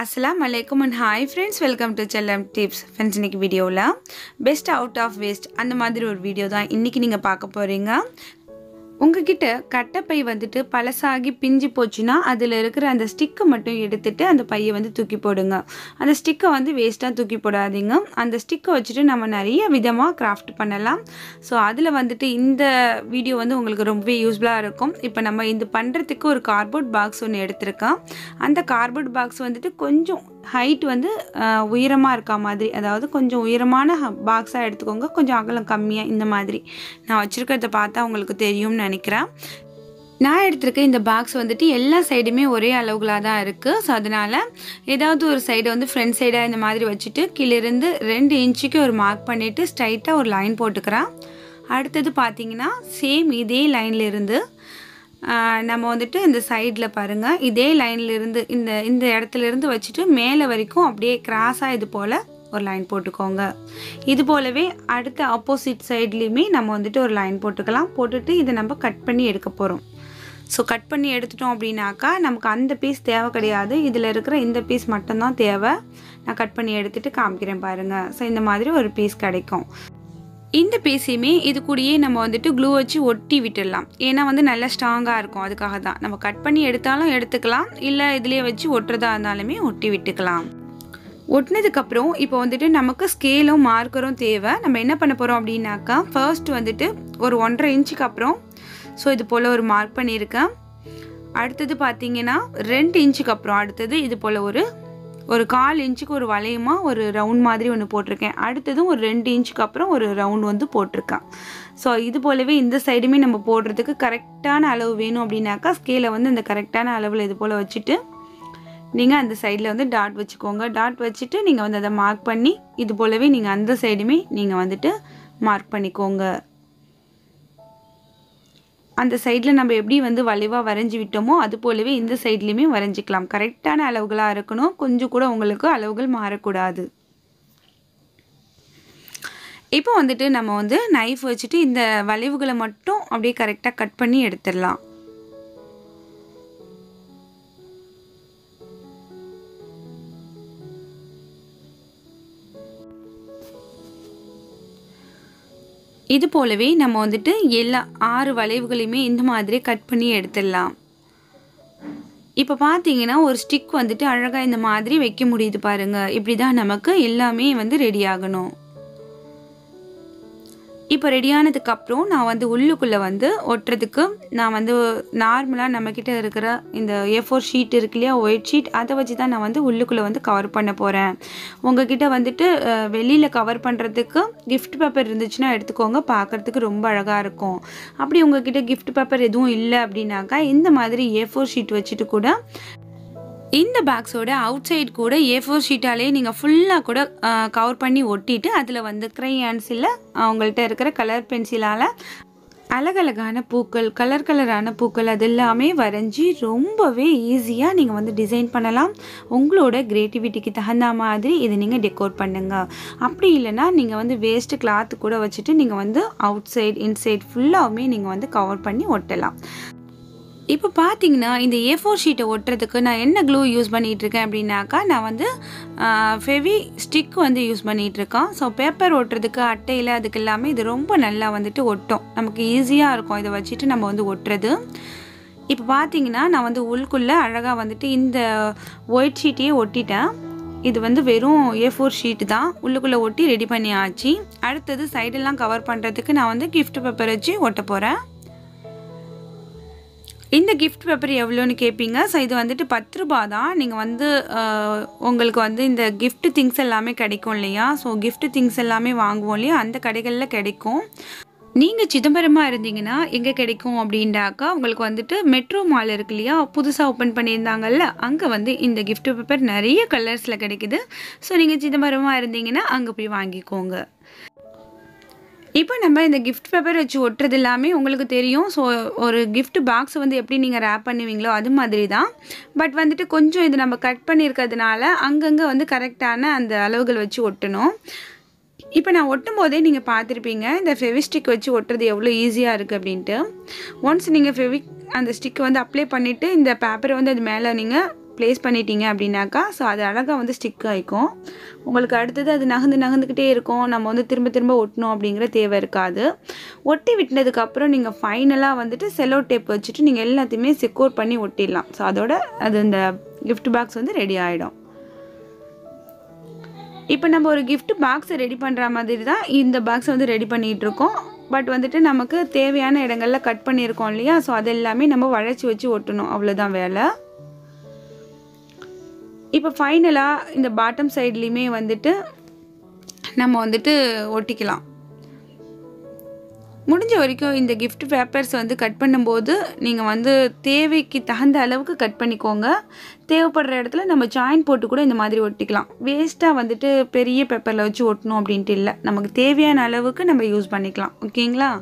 Assalamualaikum and hi friends, welcome to chellamtips. Friends, இன்னைக்கு வீடியோல best out of waste அந்த மாதிரி ஒரு வீடியோ தான் இன்னைக்கு நீங்க பார்க்க போறீங்க. உங்ககிட்ட கட்டப்பை வந்துட்டு பலசாகி பிஞ்சி போச்சுனா அதில இருக்கிற அந்த ஸ்டிக்கை மட்டும் எடுத்துட்டு அந்த பையை வந்து தூக்கி போடுங்க. அந்த ஸ்டிக்கை வந்து வேஸ்டா தூக்கி போடாதீங்க. அந்த ஸ்டிக்கை வச்சிட்டு நம்ம நிறைய விதமா கிராஃப்ட் பண்ணலாம். சோ அதில வந்துட்டு இந்த வீடியோ வந்து உங்களுக்கு ரொம்பவே யூஸ்ஃபுல்லா இருக்கும். இப்போ நம்ம இந்த பண்றதுக்கு ஒரு கார்ட்போர்ட் பாக்ஸ் ஒன்னு எடுத்துர்க்கேன். அந்த கார்ட்போர்ட் பாக்ஸ் வந்துட்டு கொஞ்சம் ஹைட் வந்து உயரமா இருக்க மாதிரி, அதாவது கொஞ்சம் உயரமான பாக்ஸா எடுத்துக்கோங்க. கொஞ்சம் அகலம் கம்மியா இந்த மாதிரி. நான் வச்சிருக்கிறத பார்த்தா உங்களுக்கு தெரியும்னு நினைக்கிறேன். நான் எடுத்துர்க்க இந்த பாக்ஸ் வந்துட்டு எல்லா சைடுமே ஒரே அளவுகளா தான் இருக்கு. சோ அதனால ஏதாவது ஒரு சைடு வந்து ஃப்ரண்ட் சைடா இந்த மாதிரி வச்சிட்டு கீழ இருந்து 2 இன்ச்சுக்கு ஒரு மார்க் பண்ணிட்டு ஸ்ட்ரைட்டா ஒரு லைன் போட்டுக்கறேன். அடுத்து பாத்தீங்கன்னா சேம் இதே லைன்ல இருந்து நம்ம வந்துட்டு இந்த சைடுல பாருங்க, இதே லைன்ல இருந்து இந்த இடத்துல இருந்து வச்சிட்டு மேலே வரைக்கும் அப்படியே கிராஸா இது போல ஒரு லைன் போட்டுக்கோங்க. இது போலவே அடுத்த ஆப்போசிட் சைடுலயுமே நம்ம வந்துட்டு ஒரு லைன் போட்டுக்கலாம். போட்டுட்டு இதை நம்ம கட் பண்ணி எடுக்க போறோம். ஸோ கட் பண்ணி எடுத்துட்டோம் அப்படின்னாக்கா நமக்கு அந்த பீஸ் தேவை கிடையாது. இதில் இருக்கிற இந்த பீஸ் மட்டும்தான் தேவை. நான் கட் பண்ணி எடுத்துட்டு காமிக்கிறேன் பாருங்க. ஸோ இந்த மாதிரி ஒரு பீஸ் கிடைக்கும். இந்த பீஸையுமே இது கூடயே நம்ம வந்துட்டு க்ளூ வச்சு ஒட்டி விட்டுடலாம். ஏன்னா வந்து நல்லா ஸ்ட்ராங்காக இருக்கும். அதுக்காக தான் நம்ம கட் பண்ணி எடுத்தாலும் எடுத்துக்கலாம், இல்லை இதுலேயே வச்சு ஒட்டுறதா இருந்தாலுமே ஒட்டி விட்டுக்கலாம். ஒட்டினதுக்கப்புறம் இப்போ வந்துட்டு நமக்கு ஸ்கேலும் மார்க்கரும் தேவை. நம்ம என்ன பண்ண போகிறோம் அப்படின்னாக்கா ஃபர்ஸ்ட் வந்துட்டு ஒரு 1.5 இன்ச்சுக்கு அப்புறம் ஸோ இது போல் ஒரு மார்க் பண்ணியிருக்கேன். அடுத்தது பார்த்தீங்கன்னா 2 இன்ச்சுக்கு அப்புறம் அடுத்தது இது போல் ஒரு 1/4 இன்ச்சுக்கு ஒரு வளையமா ஒரு ரவுண்ட் மாதிரி ஒன்று போட்டிருக்கேன். அடுத்ததும் ஒரு 2 இன்ச்சுக்கு அப்புறம் ஒரு ரவுண்ட் வந்து போட்டிருக்கேன். ஸோ இது போலவே இந்த சைடுமே நம்ம போடுறதுக்கு கரெக்டான அளவு வேணும் அப்படின்னாக்கா ஸ்கேலை வந்து இந்த கரெக்டான அளவில் இது போல் வச்சுட்டு நீங்கள் அந்த சைடில் வந்து டாட் வச்சுக்கோங்க. டாட் வச்சுட்டு நீங்கள் வந்து அதை மார்க் பண்ணி இது போலவே நீங்கள் அந்த சைடுமே நீங்கள் வந்துட்டு மார்க் பண்ணிக்கோங்க. அந்த சைடில் நம்ம எப்படி வந்து வளைவாக வரைஞ்சி விட்டோமோ அது போலவே இந்த சைட்லேயுமே வரைஞ்சிக்கலாம். கரெக்டான அளவுகளாக இருக்கணும். கொஞ்சம் கூட உங்களுக்கு அளவுகள் மாறக்கூடாது. இப்போ வந்துட்டு நம்ம வந்து நைஃப் வச்சுட்டு இந்த வளைவுகளை மட்டும் அப்படியே கரெக்டாக கட் பண்ணி எடுத்துடலாம். இது போலவே நம்ம வந்துட்டு எல்லா 6 வளைவுகளையுமே இந்த மாதிரி கட் பண்ணி எடுத்துடலாம். இப்போ பார்த்தீங்கன்னா ஒரு ஸ்டிக் வந்துட்டு அழகாக இந்த மாதிரி வைக்க முடியுது பாருங்க. இப்படி தான் நமக்கு எல்லாமே வந்து ரெடி ஆகணும். இப்போ ரெடியானதுக்கு அப்புறம் நான் வந்து உள்ளுக்குள்ளே வந்து ஒட்டுறதுக்கு நான் வந்து நார்மலாக நம்மக்கிட்ட இருக்கிற இந்த A4 ஷீட் இருக்கு இல்லையா, ஒயிட் ஷீட், அதை வச்சு தான் நான் வந்து உள்ளுக்குள்ளே வந்து கவர் பண்ண போகிறேன். உங்ககிட்ட வந்துட்டு வெளியில் கவர் பண்ணுறதுக்கு கிஃப்ட் பேப்பர் இருந்துச்சுன்னா எடுத்துக்கோங்க. பார்க்குறதுக்கு ரொம்ப அழகாக இருக்கும். அப்படி உங்ககிட்ட கிஃப்ட் பேப்பர் எதுவும் இல்லை அப்படின்னாக்கா இந்த மாதிரி A4 ஷீட் வச்சுட்டு கூட இந்த பாக்ஸோட அவுட் சைட் கூட A4 ஷீட்டாலே நீங்கள் ஃபுல்லாக கூட கவர் பண்ணி ஒட்டிட்டு அதில் வந்து க்ரையான்ஸ் இல்லை அவங்கள்ட்ட இருக்கிற கலர் பென்சிலால் அழகழகான பூக்கள், கலரான பூக்கள் அது எல்லாமே வரைஞ்சி ரொம்பவே ஈஸியாக நீங்கள் வந்து டிசைன் பண்ணலாம். உங்களோட கிரியேட்டிவிட்டிக்கு தகுந்த மாதிரி இதை நீங்கள் டெக்கோர் பண்ணுங்கள். அப்படி இல்லைன்னா நீங்கள் வந்து வேஸ்ட்டு கிளாத்து கூட வச்சுட்டு நீங்கள் வந்து அவுட் சைட் இன்சைட் ஃபுல்லாகவுமே நீங்கள் வந்து கவர் பண்ணி ஒட்டலாம். இப்போ பார்த்தீங்கன்னா இந்த A4 ஷீட்டை ஒட்டுறதுக்கு நான் என்ன க்ளூ யூஸ் பண்ணிகிட்ருக்கேன் அப்படின்னாக்கா நான் வந்து ஃபெவி ஸ்டிக் வந்து யூஸ் பண்ணிகிட்ருக்கேன். ஸோ பேப்பர் ஒட்டுறதுக்கு அட்டையில் அதுக்கு எல்லாமே இது ரொம்ப நல்லா வந்துட்டு ஒட்டும். நமக்கு ஈஸியாக இருக்கும் இதை வச்சுட்டு நம்ம வந்து ஒட்டுறது. இப்போ பார்த்தீங்கன்னா நான் வந்து உள்ளுக்குள்ளே அழகாக வந்துட்டு இந்த ஒயிட் ஷீட்டையே ஒட்டிட்டேன். இது வந்து வெறும் A4 ஷீட்டு தான். உள்ளுக்குள்ளே ஒட்டி ரெடி பண்ணி ஆச்சு. அடுத்தது சைடெல்லாம் கவர் பண்ணுறதுக்கு நான் வந்து கிஃப்ட் பேப்பர் வச்சு ஒட்ட போகிறேன். இந்த கிஃப்ட் பேப்பர் எவ்வளோன்னு கேட்பீங்க. ஸோ இது வந்துட்டு 10 ரூபா தான். நீங்கள் வந்து உங்களுக்கு வந்து இந்த கிஃப்ட் திங்ஸ் எல்லாமே கிடைக்கும் இல்லையா, ஸோ கிஃப்ட் திங்ஸ் எல்லாமே வாங்குவோம் இல்லையா, அந்த கடைகளில் கிடைக்கும். நீங்கள் சிதம்பரமாக இருந்தீங்கன்னா எங்கே கிடைக்கும் அப்படின்டாக்கா உங்களுக்கு வந்துட்டு மெட்ரோ மால் இருக்கு இல்லையா, புதுசாக ஓப்பன் பண்ணியிருந்தாங்கல்ல, அங்கே வந்து இந்த கிஃப்ட் பேப்பர் நிறைய கலர்ஸில் கிடைக்குது. ஸோ நீங்கள் சிதம்பரமாக இருந்தீங்கன்னா அங்கே போய் வாங்கிக்கோங்க. இப்போ நம்ம இந்த கிஃப்ட் பேப்பர் வச்சு ஒட்டுறது எல்லாமே உங்களுக்கு தெரியும். ஸோ ஒரு கிஃப்ட் பாக்ஸை வந்து எப்படி நீங்கள் ரேப் பண்ணுவீங்களோ அது மாதிரி தான். பட் வந்துட்டு கொஞ்சம் இது நம்ம கட் பண்ணியிருக்கிறதுனால அங்கங்கே வந்து கரெக்டான அந்த அளவுகள் வச்சு ஒட்டணும். இப்போ நான் ஒட்டும் போதே நீங்கள் பார்த்துருப்பீங்க இந்த ஃபெவிஸ்டிக் வச்சு ஒட்டுறது எவ்வளோ ஈஸியாக இருக்குது அப்படின்ட்டு. ஒன்ஸ் நீங்கள் அந்த ஸ்டிக்கை வந்து அப்ளை பண்ணிவிட்டு இந்த பேப்பரை வந்து அது மேலே நீங்கள் ப்ளேஸ் பண்ணிட்டீங்க அப்படின்னாக்கா ஸோ அது அழகாக வந்து ஸ்டிக் ஆகிக்கும். உங்களுக்கு அடுத்தது அது நகர்ந்துக்கிட்டே இருக்கும். நம்ம வந்து திரும்ப திரும்ப ஒட்டணும் அப்படிங்கிற தேவை இருக்காது. ஒட்டி விட்டதுக்கப்புறம் நீங்கள் ஃபைனலாக வந்துட்டு செல்லோ டேப் வச்சுட்டு நீங்கள் எல்லாத்தையுமே செக்யூர் பண்ணி ஒட்டிடலாம். ஸோ அதோட அது இந்த கிஃப்ட் பாக்ஸ் வந்து ரெடி ஆகிடும். இப்போ நம்ம ஒரு கிஃப்ட் பாக்ஸை ரெடி பண்ணுற மாதிரி தான் இந்த பாக்ஸை வந்து ரெடி பண்ணிகிட்ருக்கோம். பட் வந்துட்டு நமக்கு தேவையான இடங்களில் கட் பண்ணியிருக்கோம் இல்லையா, ஸோ அது எல்லாமே நம்ம வளைச்சி வச்சு ஒட்டணும், அவ்வளோதான் வேலை. இப்போ ஃபைனலாக இந்த பாட்டம் சைட்லேயுமே வந்துட்டு நம்ம வந்துட்டு ஒட்டிக்கலாம். முடிஞ்ச வரைக்கும் இந்த கிஃப்ட் பேப்பர்ஸ் வந்து கட் பண்ணும்போது நீங்கள் வந்து தேவைக்கு தகுந்த அளவுக்கு கட் பண்ணிக்கோங்க. தேவைப்படுற இடத்துல நம்ம ஜாயின் போட்டு கூட இந்த மாதிரி ஒட்டிக்கலாம். வேஸ்ட்டாக வந்துட்டு பெரிய பேப்பரில் வச்சு ஒட்டணும் அப்படின்ட்டு இல்லை, நமக்கு தேவையான அளவுக்கு நம்ம யூஸ் பண்ணிக்கலாம். ஓகேங்களா?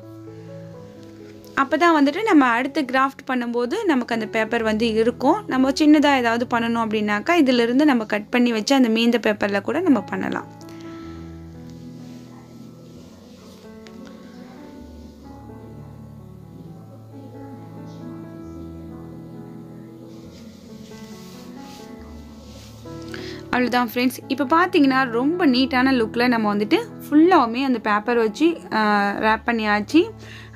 அப்போ தான் வந்துட்டு நம்ம அடுத்து கிராஃப்ட் பண்ணும்போது நமக்கு அந்த பேப்பர் வந்து இருக்கும். நம்ம சின்னதாக ஏதாவது பண்ணணும் அப்படின்னாக்கா இதிலிருந்து நம்ம கட் பண்ணி வச்சு அந்த மீந்த பேப்பரில் கூட நம்ம பண்ணலாம். அவ்வளோதான் ஃப்ரெண்ட்ஸ். இப்போ பார்த்தீங்கன்னா ரொம்ப நீட்டான லுக்கில் நம்ம வந்துட்டு ஃபுல்லாகவுமே அந்த பேப்பர் வச்சு ரேப் பண்ணியாச்சு.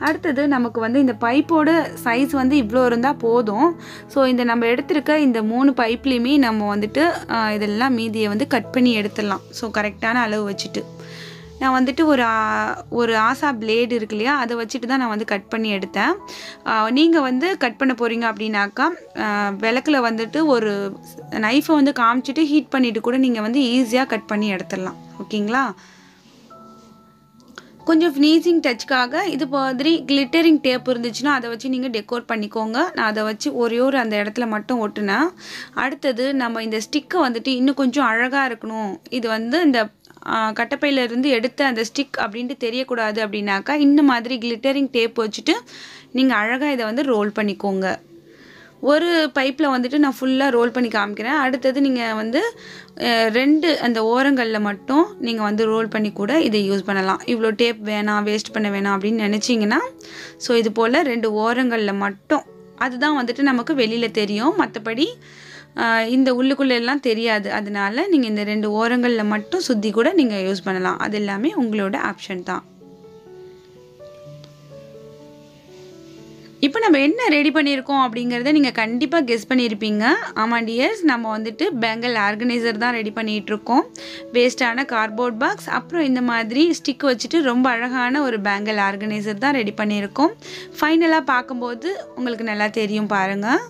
அடுத்தது நமக்கு வந்து இந்த பைப்போட சைஸ் வந்து இவ்வளோ இருந்தால் போதும். ஸோ இந்த நம்ம எடுத்திருக்க இந்த 3 பைப்லேயுமே நம்ம வந்துட்டு இதெல்லாம் மீதியை வந்து கட் பண்ணி எடுத்துடலாம். ஸோ கரெக்டான அளவு வச்சுட்டு நான் வந்துட்டு ஒரு ஆசா பிளேடு இருக்கு இல்லையா, அதை வச்சுட்டு தான் நான் வந்து கட் பண்ணி எடுத்தேன். நீங்கள் வந்து கட் பண்ண போகிறீங்க அப்படின்னாக்கா விளக்கில் வந்துட்டு ஒரு நைஃபை வந்து காமிச்சிட்டு ஹீட் பண்ணிவிட்டு கூட நீங்கள் வந்து ஈஸியாக கட் பண்ணி எடுத்துடலாம். ஓகேங்களா? கொஞ்சம் ஃபினிஷிங் டச்சுக்காக இது மாதிரி கிளிட்டரிங் டேப் இருந்துச்சுன்னா அதை வச்சு நீங்கள் டெக்கோர் பண்ணிக்கோங்க. நான் அதை வச்சு ஒரே அந்த இடத்துல மட்டும் ஒட்டுனேன். அடுத்தது நம்ம இந்த ஸ்டிக்கை வந்துட்டு இன்னும் கொஞ்சம் அழகாக இருக்கணும், இது வந்து இந்த கட்டப்பையிலேருந்து எடுத்த அந்த ஸ்டிக் அப்படின்ட்டு தெரியக்கூடாது அப்படின்னாக்கா இந்த மாதிரி கிளிட்டரிங் டேப் வச்சுட்டு நீங்கள் அழகாக இதை வந்து ரோல் பண்ணிக்கோங்க. ஒரு பைப்பில் வந்துட்டு நான் ஃபுல்லாக ரோல் பண்ணி காமிக்கிறேன். அடுத்தது நீங்கள் வந்து 2 அந்த ஓரங்களில் மட்டும் நீங்கள் வந்து ரோல் பண்ணி கூட இதை யூஸ் பண்ணலாம். இவ்வளோ டேப் வேணாம், வேஸ்ட் பண்ண வேணாம் அப்படின்னு நினச்சிங்கன்னா ஸோ இது போல் 2 ஓரங்களில் மட்டும், அதுதான் வந்துட்டு நமக்கு வெளியில் தெரியும், மற்றபடி இந்த உள்ளுக்குள்ளெல்லாம் தெரியாது. அதனால நீங்கள் இந்த 2 ஓரங்களில் மட்டும் சுற்றி கூட நீங்கள் யூஸ் பண்ணலாம். அது எல்லாமே உங்களோட ஆப்ஷன் தான். இப்போ நம்ம என்ன ரெடி பண்ணியிருக்கோம் அப்படிங்கிறத நீங்கள் கண்டிப்பாக கெஸ் பண்ணியிருப்பீங்க. ஆமாம் டியர்ஸ், நம்ம வந்துட்டு பேங்கிள் ஆர்கனைசர் தான் ரெடி பண்ணிகிட்ருக்கோம். வேஸ்ட்டான கார்ட்போர்ட் பாக்ஸ் அப்புறம் இந்த மாதிரி ஸ்டிக் வச்சுட்டு ரொம்ப அழகான ஒரு பேங்கிள் ஆர்கனைசர் தான் ரெடி பண்ணியிருக்கோம். ஃபைனலாக பார்க்கும்போது உங்களுக்கு நல்லா தெரியும் பாருங்கள்.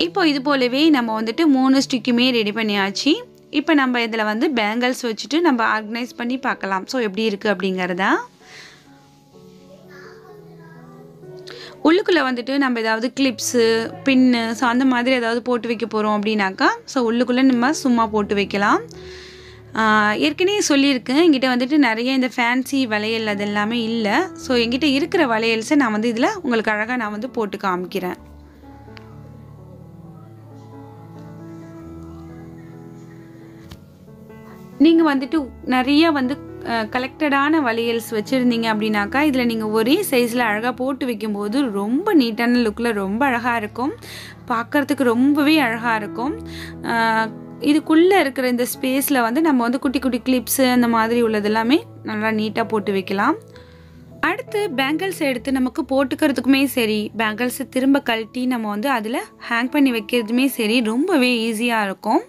இப்போ இது போலவே நம்ம வந்துட்டு 3 ஸ்டிக்குமே ரெடி பண்ணியாச்சு. இப்போ நம்ம இதில் வந்து பேங்கிள்ஸ் வச்சுட்டு நம்ம ஆர்கனைஸ் பண்ணி பார்க்கலாம். ஸோ எப்படி இருக்குது அப்படிங்கிறதா. உள்ளுக்குள்ளே வந்துட்டு நம்ம ஏதாவது கிளிப்ஸு, பின்னு, ஸோ அந்த மாதிரி ஏதாவது போட்டு வைக்க போகிறோம் அப்படின்னாக்கா ஸோ உள்ளுக்குள்ளே நம்ம சும்மா போட்டு வைக்கலாம். ஏற்கனவே சொல்லியிருக்கேன், என்கிட்ட வந்துட்டு நிறைய இந்த ஃபேன்சி வளையல் அது எல்லாமே இல்லை. ஸோ என்கிட்ட இருக்கிற வளையல்ஸை நான் வந்து இதில் உங்களுக்கு அழகாக நான் வந்து போட்டு காமிக்கிறேன். நீங்கள் வந்துட்டு நிறைய வந்து கலெக்டடான வளையல்ஸ் வச்சுருந்தீங்க அப்படின்னாக்கா இதில் நீங்கள் ஒரே சைஸில் அழகாக போட்டு வைக்கும்போது ரொம்ப நீட்டான லுக்கில் ரொம்ப அழகாக இருக்கும், பார்க்குறதுக்கு ரொம்பவே அழகாக இருக்கும். இதுக்குள்ளே இருக்கிற இந்த ஸ்பேஸில் வந்து நம்ம வந்து குட்டி குட்டி கிளிப்ஸு அந்த மாதிரி உள்ளது எல்லாமே நல்லா நீட்டாக போட்டு வைக்கலாம். அடுத்து பேங்கிள்ஸ் எடுத்து நமக்கு போட்டுக்கிறதுக்குமே சரி, பேங்கிள்ஸை திரும்ப கழட்டி நம்ம வந்து அதில் ஹேங் பண்ணி வைக்கிறதுமே சரி ரொம்பவே ஈஸியாக இருக்கும்.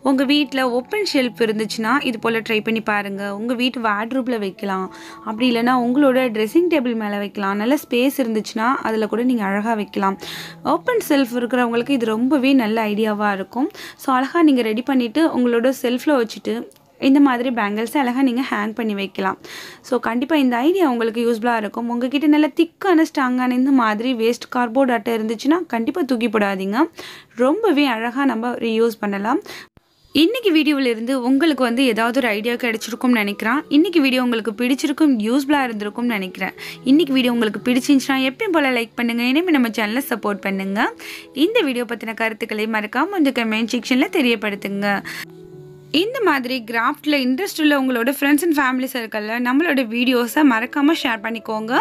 உங்கள் வீட்டில் ஓப்பன் ஷெல்ஃப் இருந்துச்சுன்னா இது போல் ட்ரை பண்ணி பாருங்கள். உங்கள் வீட்டு வார்ட்ரூப்பில் வைக்கலாம், அப்படி இல்லைனா உங்களோட ட்ரெஸ்ஸிங் டேபிள் மேலே வைக்கலாம். நல்ல ஸ்பேஸ் இருந்துச்சுன்னா அதில் கூட நீங்கள் அழகாக வைக்கலாம். ஓப்பன் ஷெல்ஃப் இருக்கிறவங்களுக்கு இது ரொம்பவே நல்ல ஐடியாவாக இருக்கும். ஸோ அழகாக நீங்கள் ரெடி பண்ணிவிட்டு உங்களோட ஷெல்ஃபில் வச்சுட்டு இந்த மாதிரி பேங்கிள்ஸை அழகாக நீங்கள் ஹேங் பண்ணி வைக்கலாம். ஸோ கண்டிப்பாக இந்த ஐடியா உங்களுக்கு யூஸ்ஃபுல்லாக இருக்கும். உங்கள்கிட்ட நல்ல திக்கான ஸ்ட்ராங்கான இந்த மாதிரி வேஸ்ட் கார்ட்போர்ட் அட்டை இருந்துச்சுன்னா கண்டிப்பாக தூக்கி போடாதீங்க, ரொம்பவே அழகாக நம்ம ரீயூஸ் பண்ணலாம். இன்றைக்கி வீடியோவிலிருந்து உங்களுக்கு வந்து ஏதாவது ஒரு ஐடியா கிடைச்சிருக்கும்னு நினைக்கிறேன். இன்றைக்கி வீடியோ உங்களுக்கு பிடிச்சிருக்கும், யூஸ்ஃபுல்லாக இருந்திருக்கும்னு நினைக்கிறேன். இன்றைக்கி வீடியோ உங்களுக்கு பிடிச்சிருந்துச்சுன்னா எப்பயும் போல் லைக் பண்ணுங்கள், இனிமேல் நம்ம சேனலை சப்போர்ட் பண்ணுங்கள். இந்த வீடியோ பற்றின கருத்துக்களை மறக்காமல் இந்த கமெண்ட் செக்ஷனில் தெரியப்படுத்துங்க. இந்த மாதிரி கிராஃப்ட்டில் இன்ட்ரெஸ்ட் உள்ள உங்களோட ஃப்ரெண்ட்ஸ் அண்ட் ஃபேமிலி சர்க்கிளில் நம்மளோட வீடியோஸை மறக்காமல் ஷேர் பண்ணிக்கோங்க.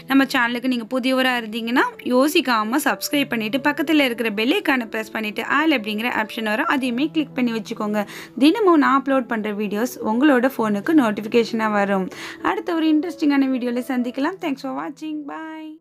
நம்ம சேனலுக்கு நீங்கள் புதியவராக இருந்தீங்கன்னா யோசிக்காமல் சப்ஸ்கிரைப் பண்ணிவிட்டு பக்கத்தில் இருக்கிற பெல் ஐக்கானை ப்ரெஸ் பண்ணிவிட்டு ஆல் அப்படிங்கிற ஆப்ஷன் வரும், அதையுமே கிளிக் பண்ணி வச்சுக்கோங்க. தினமும் நான் அப்லோட் பண்ணுற வீடியோஸ் உங்களோட ஃபோனுக்கு நோட்டிஃபிகேஷனாக வரும். அடுத்த ஒரு இன்ட்ரெஸ்டிங்கான வீடியோவில் சந்திக்கலாம். தேங்க்ஸ் ஃபார் வாட்சிங். பாய்.